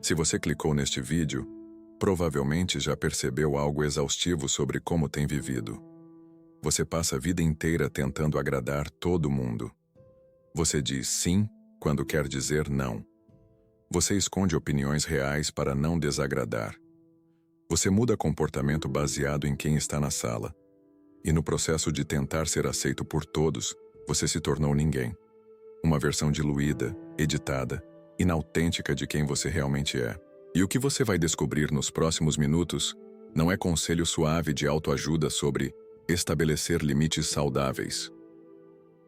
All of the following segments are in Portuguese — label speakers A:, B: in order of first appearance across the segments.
A: Se você clicou neste vídeo, provavelmente já percebeu algo exaustivo sobre como tem vivido. Você passa a vida inteira tentando agradar todo mundo. Você diz sim quando quer dizer não. Você esconde opiniões reais para não desagradar. Você muda comportamento baseado em quem está na sala. E no processo de tentar ser aceito por todos, você se tornou ninguém. Uma versão diluída, editada, inautêntica de quem você realmente é. E o que você vai descobrir nos próximos minutos não é conselho suave de autoajuda sobre estabelecer limites saudáveis.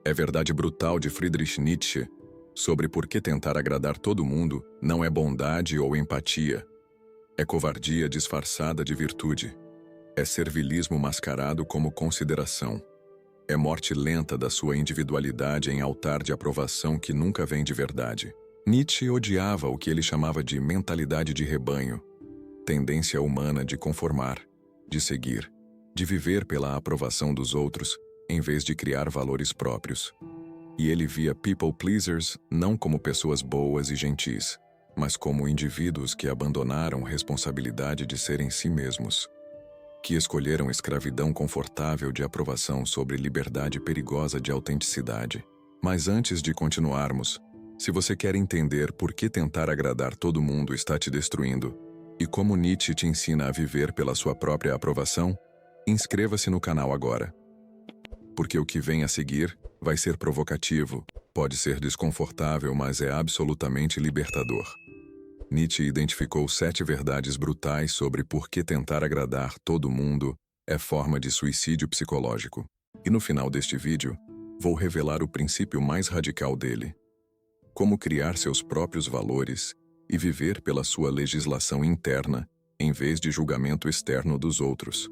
A: É verdade brutal de Friedrich Nietzsche sobre por que tentar agradar todo mundo não é bondade ou empatia. É covardia disfarçada de virtude. É servilismo mascarado como consideração. É morte lenta da sua individualidade em altar de aprovação que nunca vem de verdade. Nietzsche odiava o que ele chamava de mentalidade de rebanho, tendência humana de conformar, de seguir, de viver pela aprovação dos outros, em vez de criar valores próprios. E ele via people pleasers não como pessoas boas e gentis, mas como indivíduos que abandonaram a responsabilidade de serem si mesmos, que escolheram escravidão confortável de aprovação sobre liberdade perigosa de autenticidade. Mas antes de continuarmos, se você quer entender por que tentar agradar todo mundo está te destruindo e como Nietzsche te ensina a viver pela sua própria aprovação, inscreva-se no canal agora. Porque o que vem a seguir vai ser provocativo, pode ser desconfortável, mas é absolutamente libertador. Nietzsche identificou 7 verdades brutais sobre por que tentar agradar todo mundo é forma de suicídio psicológico. E no final deste vídeo, vou revelar o princípio mais radical dele. Como criar seus próprios valores e viver pela sua legislação interna, em vez de julgamento externo dos outros.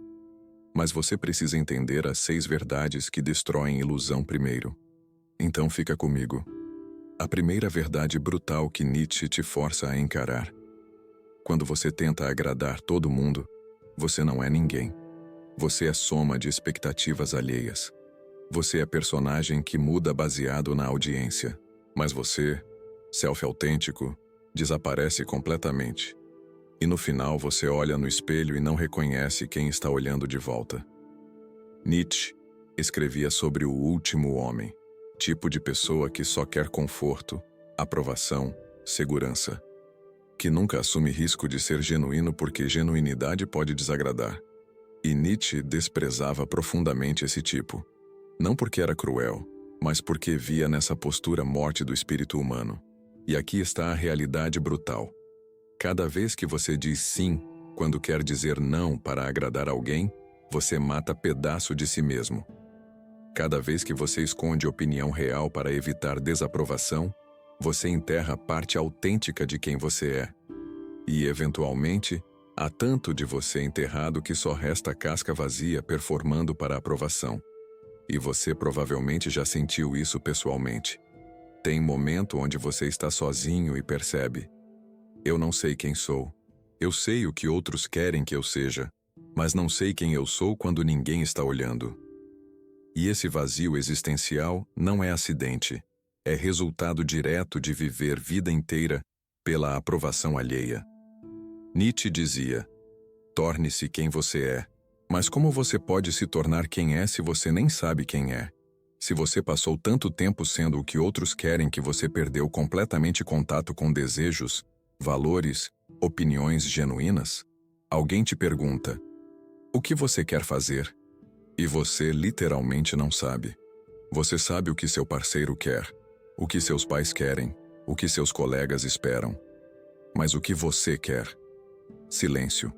A: Mas você precisa entender as 6 verdades que destroem ilusão primeiro. Então fica comigo. A primeira verdade brutal que Nietzsche te força a encarar. Quando você tenta agradar todo mundo, você não é ninguém. Você é soma de expectativas alheias. Você é personagem que muda baseado na audiência. Mas você, self-autêntico, desaparece completamente. E no final você olha no espelho e não reconhece quem está olhando de volta. Nietzsche escrevia sobre o último homem, tipo de pessoa que só quer conforto, aprovação, segurança. Que nunca assume risco de ser genuíno porque genuinidade pode desagradar. E Nietzsche desprezava profundamente esse tipo. Não porque era cruel, mas porque via nessa postura morte do espírito humano. E aqui está a realidade brutal. Cada vez que você diz sim, quando quer dizer não para agradar alguém, você mata pedaço de si mesmo. Cada vez que você esconde opinião real para evitar desaprovação, você enterra parte autêntica de quem você é. E, eventualmente, há tanto de você enterrado que só resta casca vazia performando para a aprovação. E você provavelmente já sentiu isso pessoalmente. Tem momento onde você está sozinho e percebe: eu não sei quem sou. Eu sei o que outros querem que eu seja, mas não sei quem eu sou quando ninguém está olhando. E esse vazio existencial não é acidente, é resultado direto de viver vida inteira pela aprovação alheia. Nietzsche dizia: torne-se quem você é. Mas como você pode se tornar quem é se você nem sabe quem é? Se você passou tanto tempo sendo o que outros querem que você perdeu completamente contato com desejos, valores, opiniões genuínas? Alguém te pergunta: o que você quer fazer? E você literalmente não sabe. Você sabe o que seu parceiro quer, o que seus pais querem, o que seus colegas esperam. Mas o que você quer? Silêncio.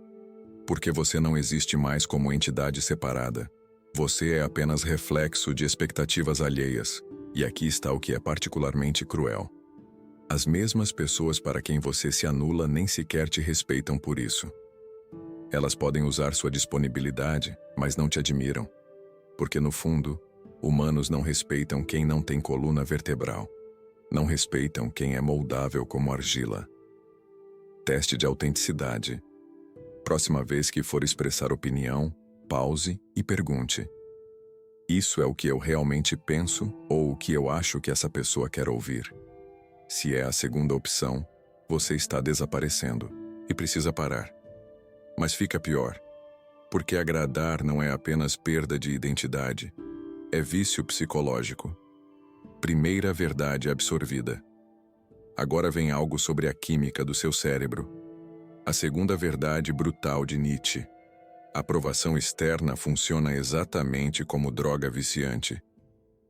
A: Porque você não existe mais como entidade separada. Você é apenas reflexo de expectativas alheias. E aqui está o que é particularmente cruel. As mesmas pessoas para quem você se anula nem sequer te respeitam por isso. Elas podem usar sua disponibilidade, mas não te admiram. Porque no fundo, humanos não respeitam quem não tem coluna vertebral. Não respeitam quem é moldável como argila. Teste de autenticidade. Próxima vez que for expressar opinião, pause e pergunte: isso é o que eu realmente penso ou o que eu acho que essa pessoa quer ouvir? Se é a segunda opção, Você está desaparecendo e precisa parar. Mas fica pior, porque agradar não é apenas perda de identidade, é vício psicológico. Primeira verdade absorvida. Agora vem algo sobre a química do seu cérebro. A segunda verdade brutal de Nietzsche. A aprovação externa funciona exatamente como droga viciante.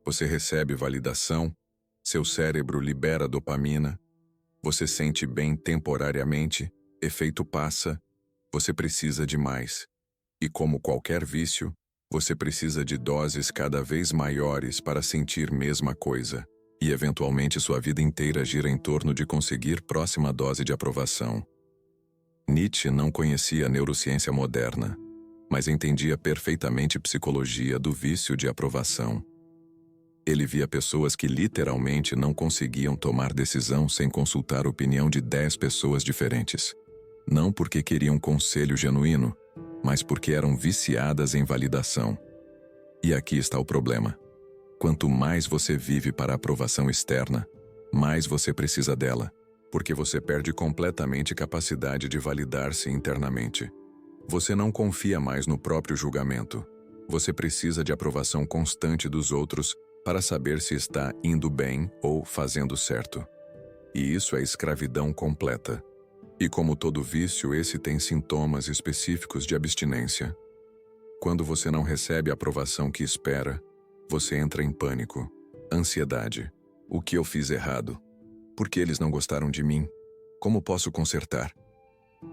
A: Você recebe validação, seu cérebro libera dopamina, você sente bem temporariamente, efeito passa, você precisa de mais. E como qualquer vício, você precisa de doses cada vez maiores para sentir mesma coisa. E eventualmente sua vida inteira gira em torno de conseguir próxima dose de aprovação. Nietzsche não conhecia a neurociência moderna, mas entendia perfeitamente psicologia do vício de aprovação. Ele via pessoas que literalmente não conseguiam tomar decisão sem consultar a opinião de 10 pessoas diferentes. Não porque queriam conselho genuíno, mas porque eram viciadas em validação. E aqui está o problema. Quanto mais você vive para a aprovação externa, mais você precisa dela, porque você perde completamente capacidade de validar-se internamente. Você não confia mais no próprio julgamento. Você precisa de aprovação constante dos outros para saber se está indo bem ou fazendo certo. E isso é escravidão completa. E como todo vício, esse tem sintomas específicos de abstinência. Quando você não recebe a aprovação que espera, você entra em pânico, ansiedade. O que eu fiz errado? Por que eles não gostaram de mim? Como posso consertar?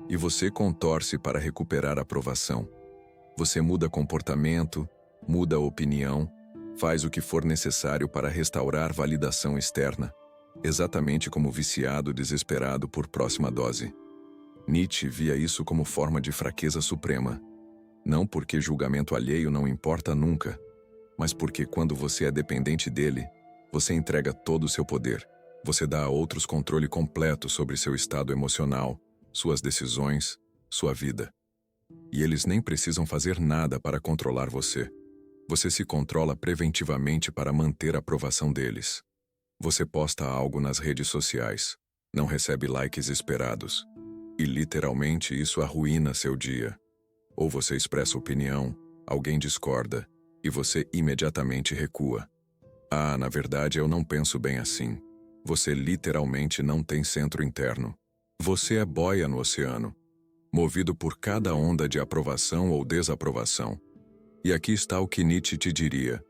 A: E você contorce para recuperar a aprovação. Você muda comportamento, muda opinião, faz o que for necessário para restaurar validação externa, exatamente como viciado desesperado por próxima dose. Nietzsche via isso como forma de fraqueza suprema. Não porque julgamento alheio não importa nunca, mas porque quando você é dependente dele, você entrega todo o seu poder. Você dá a outros controle completo sobre seu estado emocional, suas decisões, sua vida. E eles nem precisam fazer nada para controlar você. Você se controla preventivamente para manter a aprovação deles. Você posta algo nas redes sociais, não recebe likes esperados. E literalmente isso arruína seu dia. Ou você expressa opinião, alguém discorda, e você imediatamente recua. Ah, na verdade eu não penso bem assim. Você literalmente não tem centro interno. Você é boia no oceano, movido por cada onda de aprovação ou desaprovação. E aqui está o que Nietzsche te diria.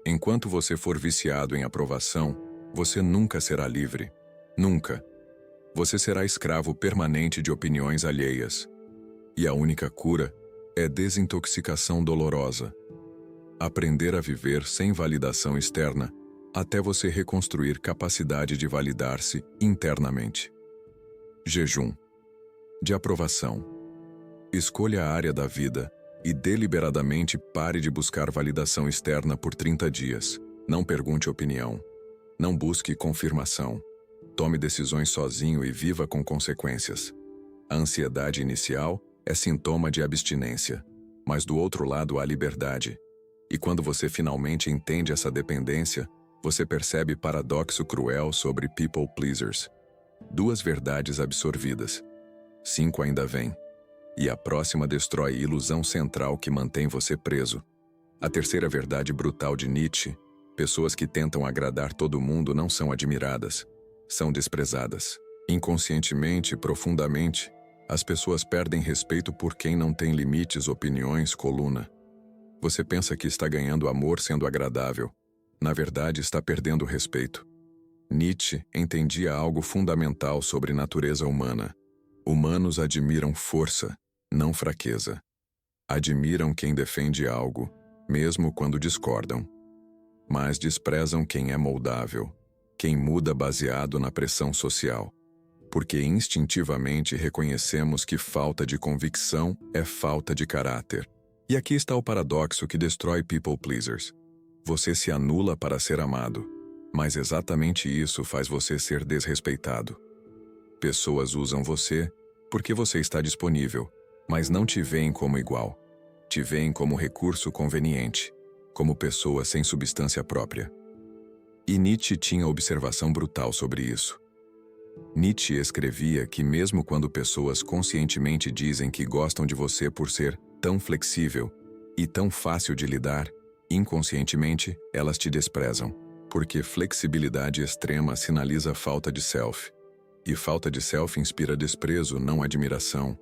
A: Enquanto você for viciado em aprovação, você nunca será livre. Nunca. Você será escravo permanente de opiniões alheias. E a única cura é desintoxicação dolorosa. Aprender a viver sem validação externa, até você reconstruir capacidade de validar-se internamente. Jejum. De aprovação. Escolha a área da vida e deliberadamente pare de buscar validação externa por 30 dias. Não pergunte opinião. Não busque confirmação. Tome decisões sozinho e viva com consequências. A ansiedade inicial é sintoma de abstinência, mas do outro lado há liberdade. E quando você finalmente entende essa dependência, você percebe paradoxo cruel sobre people pleasers. 2 verdades absorvidas. 5 ainda vêm. E a próxima destrói a ilusão central que mantém você preso. A terceira verdade brutal de Nietzsche: pessoas que tentam agradar todo mundo não são admiradas, são desprezadas. Inconscientemente, profundamente, as pessoas perdem respeito por quem não tem limites, opiniões, coluna. Você pensa que está ganhando amor sendo agradável. Na verdade, está perdendo respeito. Nietzsche entendia algo fundamental sobre natureza humana. Humanos admiram força, não fraqueza. Admiram quem defende algo, mesmo quando discordam. Mas desprezam quem é moldável, quem muda baseado na pressão social. Porque instintivamente reconhecemos que falta de convicção é falta de caráter. E aqui está o paradoxo que destrói people pleasers. Você se anula para ser amado, mas exatamente isso faz você ser desrespeitado. Pessoas usam você porque você está disponível, mas não te veem como igual. Te veem como recurso conveniente, como pessoa sem substância própria. E Nietzsche tinha observação brutal sobre isso. Nietzsche escrevia que mesmo quando pessoas conscientemente dizem que gostam de você por ser tão flexível e tão fácil de lidar, inconscientemente elas te desprezam, porque flexibilidade extrema sinaliza falta de self. E falta de self inspira desprezo, não admiração.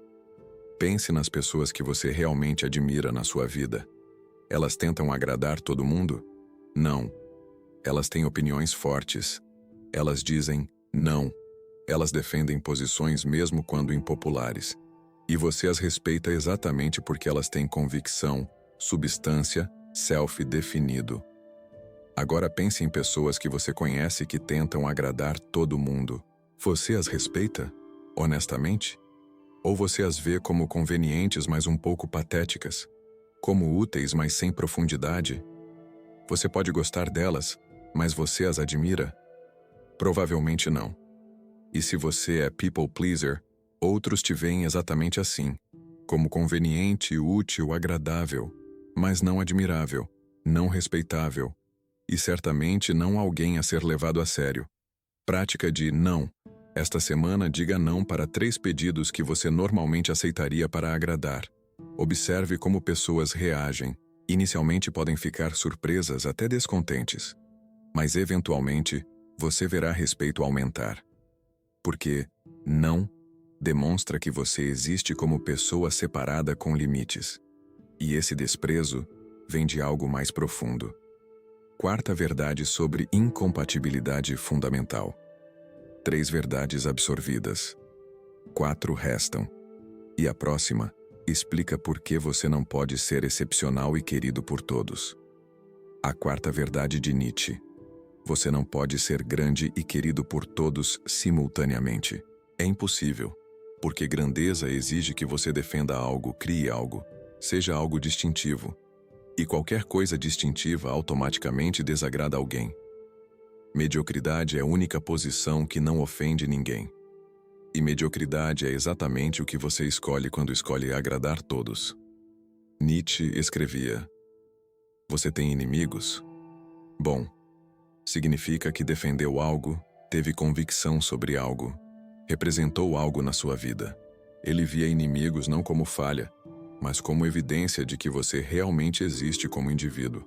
A: Pense nas pessoas que você realmente admira na sua vida. Elas tentam agradar todo mundo? Não. Elas têm opiniões fortes. Elas dizem não. Elas defendem posições mesmo quando impopulares. E você as respeita exatamente porque elas têm convicção, substância, self definido. Agora pense em pessoas que você conhece que tentam agradar todo mundo. Você as respeita? Honestamente? Ou você as vê como convenientes, mas um pouco patéticas? Como úteis, mas sem profundidade? Você pode gostar delas, mas você as admira? Provavelmente não. E se você é people pleaser, outros te veem exatamente assim, como conveniente, útil, agradável, mas não admirável, não respeitável, e certamente não alguém a ser levado a sério. Prática de não. Esta semana diga não para 3 pedidos que você normalmente aceitaria para agradar. Observe como pessoas reagem. Inicialmente podem ficar surpresas, até descontentes. Mas eventualmente, você verá respeito aumentar. Porque não demonstra que você existe como pessoa separada com limites. E esse desprezo vem de algo mais profundo. Quarta verdade sobre incompatibilidade fundamental. 3 verdades absorvidas. 4 restam. E a próxima explica por que você não pode ser excepcional e querido por todos. A quarta verdade de Nietzsche. Você não pode ser grande e querido por todos simultaneamente. É impossível, porque grandeza exige que você defenda algo, crie algo, seja algo distintivo. E qualquer coisa distintiva automaticamente desagrada alguém. Mediocridade é a única posição que não ofende ninguém. E mediocridade é exatamente o que você escolhe quando escolhe agradar todos. Nietzsche escrevia: você tem inimigos? Bom, significa que defendeu algo, teve convicção sobre algo, representou algo na sua vida. Ele via inimigos não como falha, mas como evidência de que você realmente existe como indivíduo.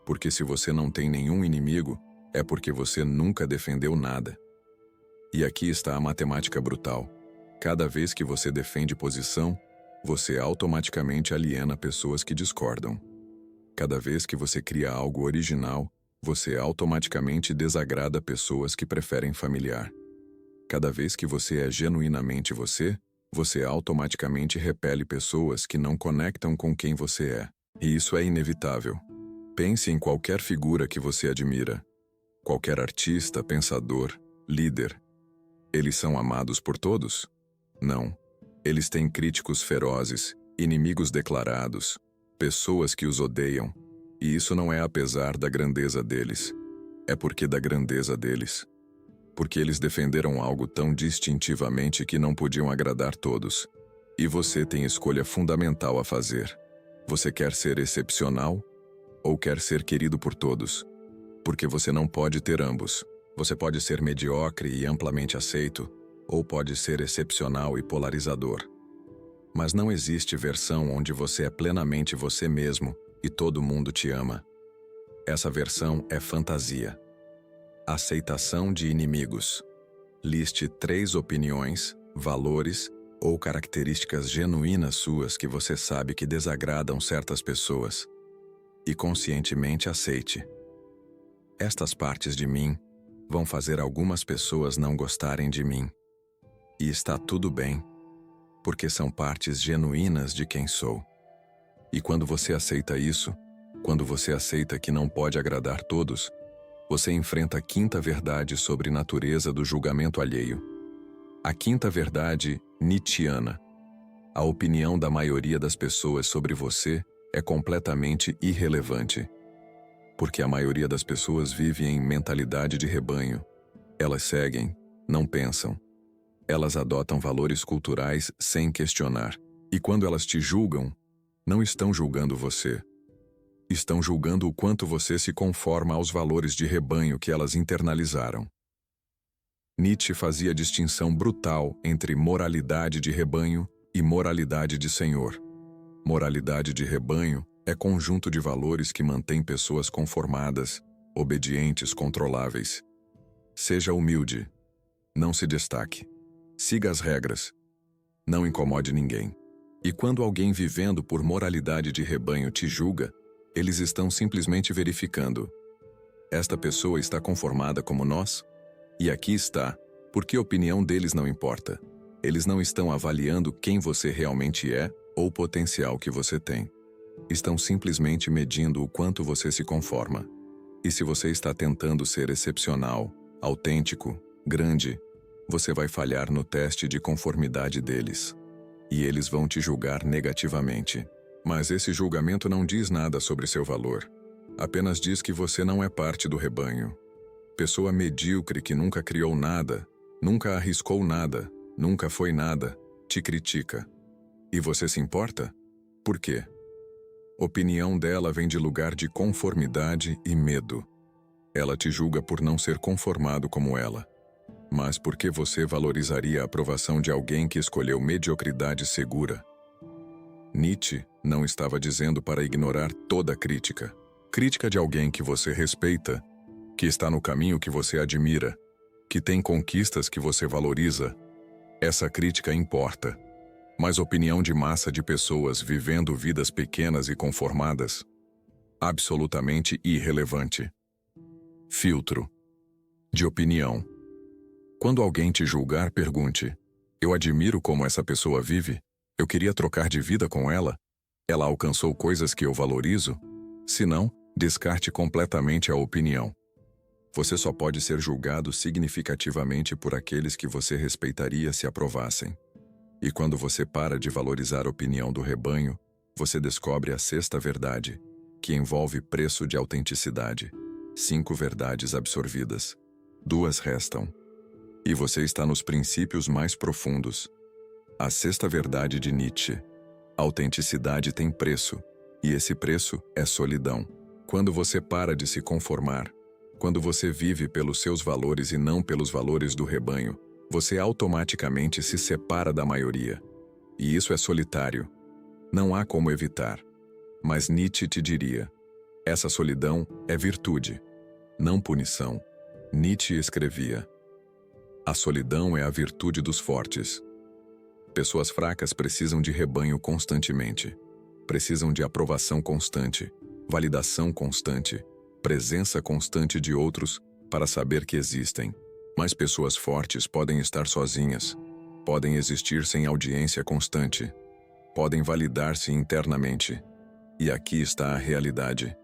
A: Porque se você não tem nenhum inimigo, é porque você nunca defendeu nada. E aqui está a matemática brutal. Cada vez que você defende posição, você automaticamente aliena pessoas que discordam. Cada vez que você cria algo original, você automaticamente desagrada pessoas que preferem familiar. Cada vez que você é genuinamente você, você automaticamente repele pessoas que não conectam com quem você é. E isso é inevitável. Pense em qualquer figura que você admira. Qualquer artista, pensador, líder. Eles são amados por todos? Não. Eles têm críticos ferozes, inimigos declarados, pessoas que os odeiam. E isso não é apesar da grandeza deles. É porque da grandeza deles. Porque eles defenderam algo tão distintivamente que não podiam agradar todos. E você tem escolha fundamental a fazer. Você quer ser excepcional ou quer ser querido por todos? Porque você não pode ter ambos. Você pode ser mediocre e amplamente aceito, ou pode ser excepcional e polarizador. Mas não existe versão onde você é plenamente você mesmo e todo mundo te ama. Essa versão é fantasia. Aceitação de inimigos. Liste 3 opiniões, valores ou características genuínas suas que você sabe que desagradam certas pessoas. E conscientemente aceite. Estas partes de mim vão fazer algumas pessoas não gostarem de mim. E está tudo bem, porque são partes genuínas de quem sou. E quando você aceita isso, quando você aceita que não pode agradar todos, você enfrenta a quinta verdade sobre natureza do julgamento alheio. A quinta verdade nietzschiana. A opinião da maioria das pessoas sobre você é completamente irrelevante. Porque a maioria das pessoas vive em mentalidade de rebanho. Elas seguem, não pensam. Elas adotam valores culturais sem questionar. E quando elas te julgam, não estão julgando você. Estão julgando o quanto você se conforma aos valores de rebanho que elas internalizaram. Nietzsche fazia distinção brutal entre moralidade de rebanho e moralidade de senhor. Moralidade de rebanho é conjunto de valores que mantém pessoas conformadas, obedientes, controláveis. Seja humilde. Não se destaque. Siga as regras. Não incomode ninguém. E quando alguém vivendo por moralidade de rebanho te julga, eles estão simplesmente verificando. Esta pessoa está conformada como nós? E aqui está, porque a opinião deles não importa. Eles não estão avaliando quem você realmente é ou o potencial que você tem. Estão simplesmente medindo o quanto você se conforma. E se você está tentando ser excepcional, autêntico, grande, você vai falhar no teste de conformidade deles. E eles vão te julgar negativamente. Mas esse julgamento não diz nada sobre seu valor. Apenas diz que você não é parte do rebanho. Pessoa medíocre que nunca criou nada, nunca arriscou nada, nunca foi nada, te critica. E você se importa? Por quê? Opinião dela vem de lugar de conformidade e medo. Ela te julga por não ser conformado como ela. Mas por que você valorizaria a aprovação de alguém que escolheu mediocridade segura? Nietzsche não estava dizendo para ignorar toda crítica. Crítica de alguém que você respeita, que está no caminho que você admira, que tem conquistas que você valoriza. Essa crítica importa. Mas opinião de massa de pessoas vivendo vidas pequenas e conformadas? Absolutamente irrelevante. Filtro. De opinião. Quando alguém te julgar, pergunte: eu admiro como essa pessoa vive? Eu queria trocar de vida com ela? Ela alcançou coisas que eu valorizo? Se não, descarte completamente a opinião. Você só pode ser julgado significativamente por aqueles que você respeitaria se aprovassem. E quando você para de valorizar a opinião do rebanho, você descobre a sexta verdade, que envolve preço de autenticidade. 5 verdades absorvidas. 2 restam. E você está nos princípios mais profundos. A sexta verdade de Nietzsche. A autenticidade tem preço, e esse preço é solidão. Quando você para de se conformar, quando você vive pelos seus valores e não pelos valores do rebanho, você automaticamente se separa da maioria. E isso é solitário. Não há como evitar. Mas Nietzsche te diria: essa solidão é virtude, não punição. Nietzsche escrevia: a solidão é a virtude dos fortes. Pessoas fracas precisam de rebanho constantemente. Precisam de aprovação constante, validação constante, presença constante de outros para saber que existem. Mas pessoas fortes podem estar sozinhas, podem existir sem audiência constante, podem validar-se internamente. E aqui está a realidade.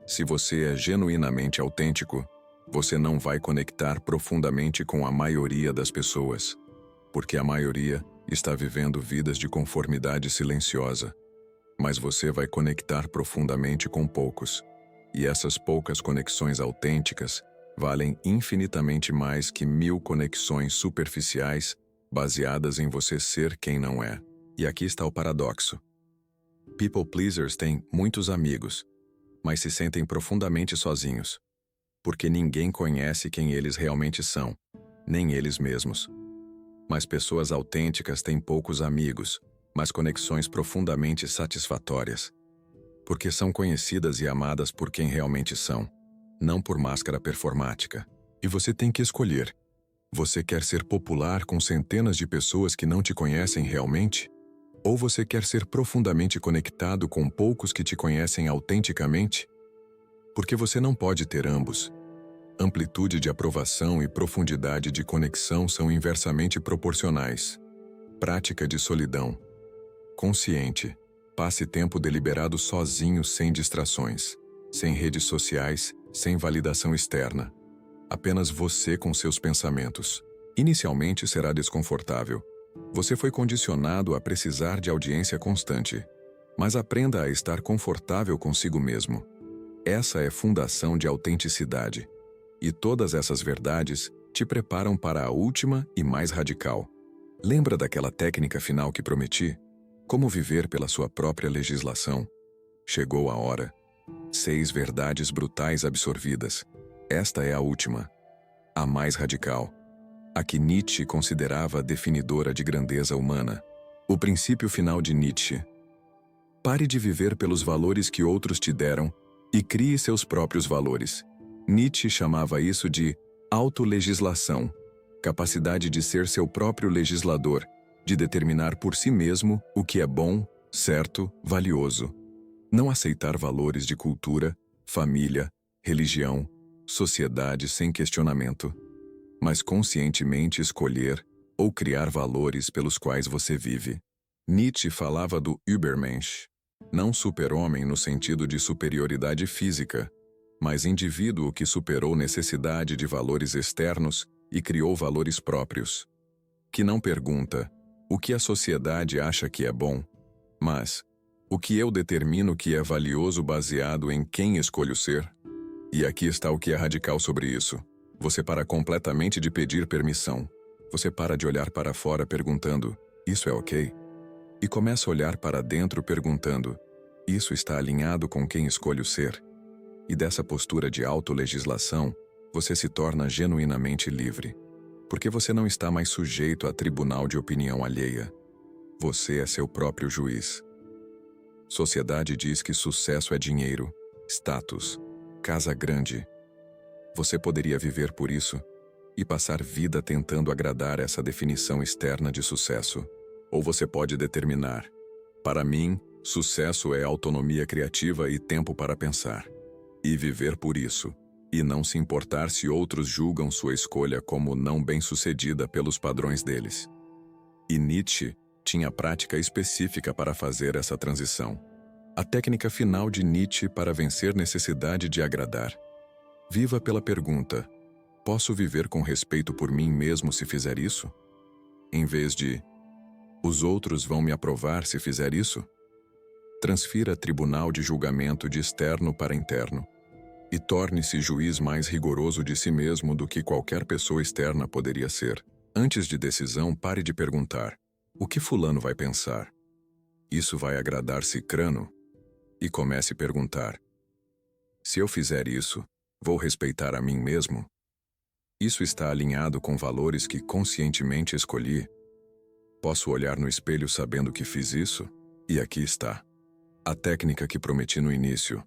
A: Se você é genuinamente autêntico, você não vai conectar profundamente com a maioria das pessoas, porque a maioria está vivendo vidas de conformidade silenciosa. Mas você vai conectar profundamente com poucos, e essas poucas conexões autênticas valem infinitamente mais que 1000 conexões superficiais baseadas em você ser quem não é. E aqui está o paradoxo. People pleasers têm muitos amigos, mas se sentem profundamente sozinhos, porque ninguém conhece quem eles realmente são, nem eles mesmos. Mas pessoas autênticas têm poucos amigos, mas conexões profundamente satisfatórias, porque são conhecidas e amadas por quem realmente são, não por máscara performática. E você tem que escolher. Você quer ser popular com centenas de pessoas que não te conhecem realmente? Ou você quer ser profundamente conectado com poucos que te conhecem autenticamente? Porque você não pode ter ambos. Amplitude de aprovação e profundidade de conexão são inversamente proporcionais. Prática de solidão. Consciente. Passe tempo deliberado sozinho, sem distrações, sem redes sociais, sem validação externa. Apenas você com seus pensamentos. Inicialmente será desconfortável. Você foi condicionado a precisar de audiência constante. Mas aprenda a estar confortável consigo mesmo. Essa é fundação de autenticidade. E todas essas verdades te preparam para a última e mais radical. Lembra daquela técnica final que prometi? Como viver pela sua própria legislação? Chegou a hora. 6 verdades brutais absorvidas. Esta é a última. A mais radical. a que Nietzsche considerava definidora de grandeza humana. O princípio final de Nietzsche. Pare de viver pelos valores que outros te deram e crie seus próprios valores. Nietzsche chamava isso de autolegislação, capacidade de ser seu próprio legislador, de determinar por si mesmo o que é bom, certo, valioso. Não aceitar valores de cultura, família, religião, sociedade sem questionamento, mas conscientemente escolher ou criar valores pelos quais você vive. Nietzsche falava do Übermensch, não super-homem no sentido de superioridade física, mas indivíduo que superou necessidade de valores externos e criou valores próprios. Que não pergunta o que a sociedade acha que é bom, mas o que eu determino que é valioso baseado em quem escolho ser. E aqui está o que é radical sobre isso. Você para completamente de pedir permissão. Você para de olhar para fora perguntando, isso é ok? E começa a olhar para dentro perguntando, isso está alinhado com quem escolho ser? E dessa postura de autolegislação, você se torna genuinamente livre. Porque você não está mais sujeito a tribunal de opinião alheia. Você é seu próprio juiz. Sociedade diz que sucesso é dinheiro, status, casa grande. Você poderia viver por isso e passar vida tentando agradar essa definição externa de sucesso. Ou você pode determinar, para mim, sucesso é autonomia criativa e tempo para pensar. E viver por isso, e não se importar se outros julgam sua escolha como não bem-sucedida pelos padrões deles. E Nietzsche tinha prática específica para fazer essa transição. A técnica final de Nietzsche para vencer necessidade de agradar. Viva pela pergunta, posso viver com respeito por mim mesmo se fizer isso? Em vez de, os outros vão me aprovar se fizer isso? Transfira tribunal de julgamento de externo para interno e torne-se juiz mais rigoroso de si mesmo do que qualquer pessoa externa poderia ser. Antes de decisão, pare de perguntar, o que fulano vai pensar? Isso vai agradar Cicrano? E comece a perguntar, se eu fizer isso, vou respeitar a mim mesmo? Isso está alinhado com valores que conscientemente escolhi? Posso olhar no espelho sabendo que fiz isso? E aqui está. A técnica que prometi no início.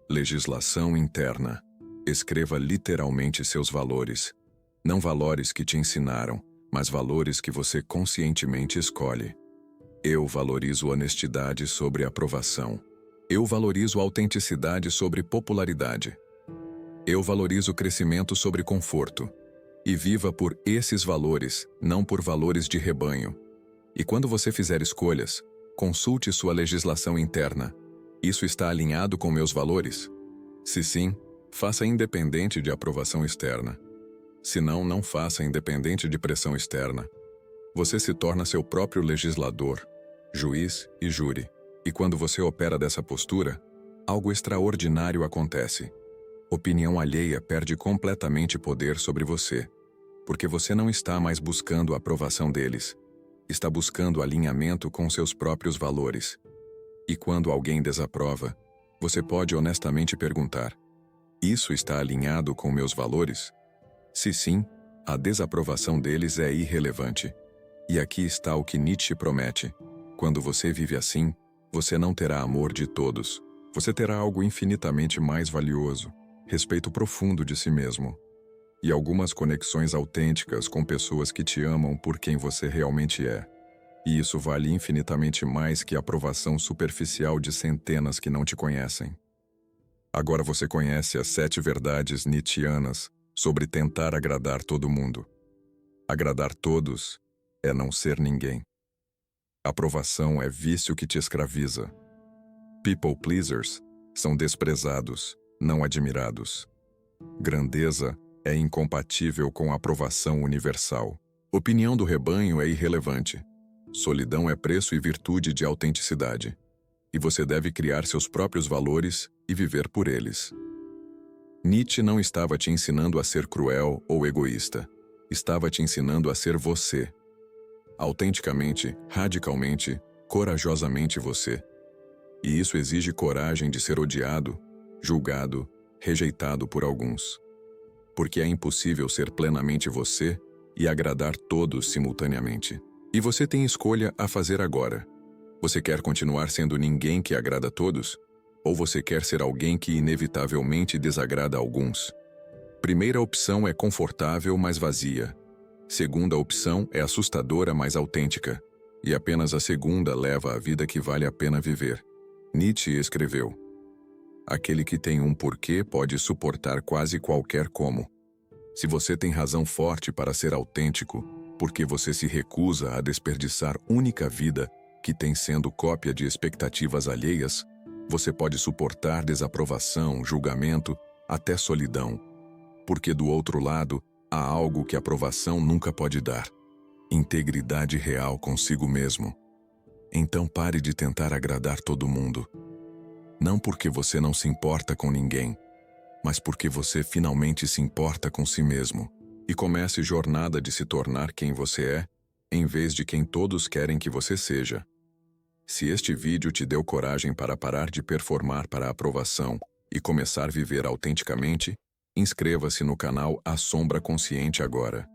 A: Legislação interna. Escreva literalmente seus valores. Não valores que te ensinaram, mas valores que você conscientemente escolhe. Eu valorizo honestidade sobre aprovação. Eu valorizo autenticidade sobre popularidade. Eu valorizo crescimento sobre conforto. E viva por esses valores, não por valores de rebanho. E quando você fizer escolhas, consulte sua legislação interna. Isso está alinhado com meus valores? Se sim, faça independente de aprovação externa. Se não, não faça independente de pressão externa. Você se torna seu próprio legislador, juiz e júri. E quando você opera dessa postura, algo extraordinário acontece. Opinião alheia perde completamente poder sobre você, porque você não está mais buscando a aprovação deles. Está buscando alinhamento com seus próprios valores. E quando alguém desaprova, você pode honestamente perguntar, isso está alinhado com meus valores? Se sim, a desaprovação deles é irrelevante. E aqui está o que Nietzsche promete. Quando você vive assim, você não terá amor de todos. Você terá algo infinitamente mais valioso, respeito profundo de si mesmo. E algumas conexões autênticas com pessoas que te amam por quem você realmente é. E isso vale infinitamente mais que a aprovação superficial de centenas que não te conhecem. Agora você conhece as 7 verdades nietzschianas sobre tentar agradar todo mundo. Agradar todos é não ser ninguém. Aprovação é vício que te escraviza. People pleasers são desprezados, não admirados. Grandeza é incompatível com a aprovação universal. Opinião do rebanho é irrelevante. Solidão é preço e virtude de autenticidade. E você deve criar seus próprios valores e viver por eles. Nietzsche não estava te ensinando a ser cruel ou egoísta. Estava te ensinando a ser você. Autenticamente, radicalmente, corajosamente você. E isso exige coragem de ser odiado, julgado, rejeitado por alguns. Porque é impossível ser plenamente você e agradar todos simultaneamente. E você tem escolha a fazer agora. Você quer continuar sendo ninguém que agrada a todos? Ou você quer ser alguém que inevitavelmente desagrada a alguns? Primeira opção é confortável, mas vazia. Segunda opção é assustadora, mas autêntica. E apenas a segunda leva a vida que vale a pena viver. Nietzsche escreveu: aquele que tem um porquê pode suportar quase qualquer como. Se você tem razão forte para ser autêntico, porque você se recusa a desperdiçar única vida que tem sendo cópia de expectativas alheias, você pode suportar desaprovação, julgamento, até solidão. Porque do outro lado, há algo que a aprovação nunca pode dar: integridade real consigo mesmo. Então pare de tentar agradar todo mundo. Não porque você não se importa com ninguém, mas porque você finalmente se importa com si mesmo. E comece jornada de se tornar quem você é, em vez de quem todos querem que você seja. Se este vídeo te deu coragem para parar de performar para a aprovação e começar a viver autenticamente, inscreva-se no canal A Sombra Consciente agora.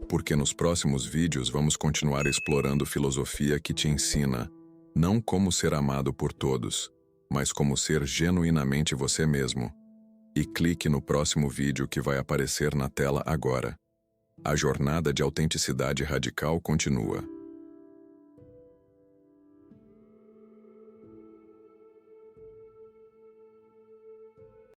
A: Porque nos próximos vídeos vamos continuar explorando filosofia que te ensina não como ser amado por todos, mas como ser genuinamente você mesmo. E clique no próximo vídeo que vai aparecer na tela agora. A jornada de autenticidade radical continua.